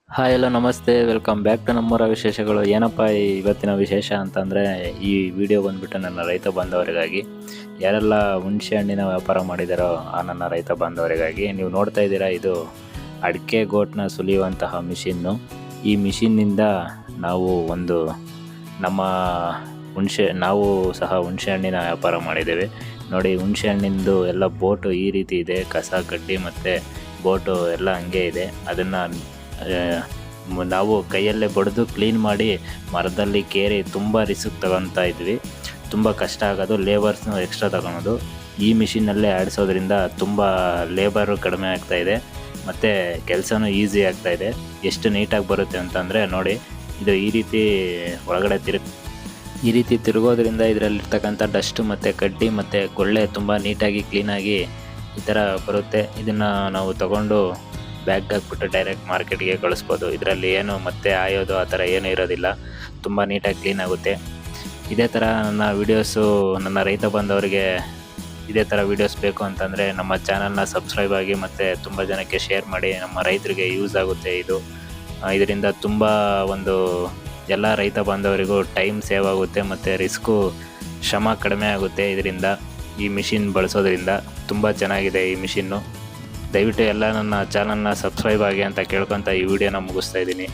Hi hello ನಮಸ್ತೆ, welcome back to ನಮ್ಮೂರ ವಿಶೇಷಗಳು. ಏನಪ್ಪ ಇವತ್ತಿನ ವಿಶೇಷ ಅಂತಂದರೆ, ಈ ವಿಡಿಯೋ ಬಂದುಬಿಟ್ಟು ನನ್ನ ರೈತ ಬಾಂಧವರಿಗಾಗಿ. ಯಾರೆಲ್ಲ ಹುಣಸೆ ಹಣ್ಣಿನ ವ್ಯಾಪಾರ ಮಾಡಿದಾರೋ ಆ ನನ್ನ ರೈತ ಬಾಂಧವರಿಗಾಗಿ. ನೀವು ನೋಡ್ತಾ ಇದ್ದೀರಾ, ಇದು ಅಡಿಕೆ ಗೋಟನ್ನ ಸುಲಿಯುವಂತಹ ಮಿಷಿನ್ನು. ಈ ಮಿಷಿನ್ನಿಂದ ನಾವು ನಮ್ಮ ನಾವು ಸಹ ಹುಣಸೆ ಹಣ್ಣಿನ ವ್ಯಾಪಾರ ಮಾಡಿದ್ದೇವೆ. ನೋಡಿ, ಹುಣಸೆ ಹಣ್ಣಿಂದು ಎಲ್ಲ ಬೋಟು ಈ ರೀತಿ ಇದೆ. ಕಸ ಕಡ್ಡಿ ಮತ್ತು ಬೋಟು ಎಲ್ಲ ಹಂಗೆ ಇದೆ. ಅದನ್ನು ನಾವು ಕೈಯಲ್ಲೇ ಬಡಿದು ಕ್ಲೀನ್ ಮಾಡಿ ಮರದಲ್ಲಿ ಕೇರಿ ತುಂಬ ರಿಸ್ಕ್ ತಗೊತಾ ಇದ್ವಿ. ತುಂಬ ಕಷ್ಟ ಆಗೋದು, ಲೇಬರ್ಸ್ನು ಎಕ್ಸ್ಟ್ರಾ ತಗೊಳೋದು. ಈ ಮಿಷಿನಲ್ಲೇ ಆಡಿಸೋದ್ರಿಂದ ತುಂಬ ಲೇಬರು ಕಡಿಮೆ ಆಗ್ತಾಯಿದೆ ಮತ್ತು ಕೆಲಸನೂ ಈಸಿ ಆಗ್ತಾಯಿದೆ. ಎಷ್ಟು ನೀಟಾಗಿ ಬರುತ್ತೆ ಅಂತಂದರೆ ನೋಡಿ, ಇದು ಈ ರೀತಿ ಒಳಗಡೆ ಈ ರೀತಿ ತಿರುಗೋದ್ರಿಂದ ಇದರಲ್ಲಿರ್ತಕ್ಕಂಥ ಡಸ್ಟು ಮತ್ತು ಕಡ್ಡಿ ಮತ್ತು ಗುಳ್ಳೆ ತುಂಬ ನೀಟಾಗಿ ಕ್ಲೀನಾಗಿ ಈ ಥರ ಬರುತ್ತೆ. ಇದನ್ನು ನಾವು ತಗೊಂಡು ಬ್ಯಾಗ್ ಹಾಕ್ಬಿಟ್ಟು ಡೈರೆಕ್ಟ್ ಮಾರ್ಕೆಟ್ಗೆ ಕಳಿಸ್ಬೋದು. ಇದರಲ್ಲಿ ಏನು ಮತ್ತೆ ಆಯೋದು ಆ ಥರ ಏನೂ ಇರೋದಿಲ್ಲ. ತುಂಬ ನೀಟಾಗಿ ಕ್ಲೀನ್ ಆಗುತ್ತೆ. ಇದೇ ಥರ ನನ್ನ ರೈತ ಬಂದವರಿಗೆ ಇದೇ ಥರ ವೀಡಿಯೋಸ್ ಬೇಕು ಅಂತಂದರೆ ನಮ್ಮ ಚಾನಲ್ನ ಸಬ್ಸ್ಕ್ರೈಬ್ ಆಗಿ ಮತ್ತು ತುಂಬ ಜನಕ್ಕೆ ಶೇರ್ ಮಾಡಿ. ನಮ್ಮ ರೈತರಿಗೆ ಯೂಸ್ ಆಗುತ್ತೆ ಇದರಿಂದ ತುಂಬ ಎಲ್ಲ ರೈತ ಬಾಂಧವರಿಗೂ ಟೈಮ್ ಸೇವ್ ಆಗುತ್ತೆ ಮತ್ತು ಶ್ರಮ ಕಡಿಮೆ ಆಗುತ್ತೆ. ಇದರಿಂದ ಈ ಮಿಷಿನ್ ಬಳಸೋದ್ರಿಂದ ತುಂಬ ಚೆನ್ನಾಗಿದೆ ಈ ಮಿಷಿನ್ನು. ದಯವಿಟ್ಟು ಎಲ್ಲ ನನ್ನ ಚಾನಲ್ನ ಸಬ್ಸ್ಕ್ರೈಬ್ ಆಗಿ ಅಂತ ಕೇಳ್ಕೊತ ಈ ವಿಡಿಯೋನ ಮುಗಿಸ್ತಾ ಇದ್ದೀನಿ.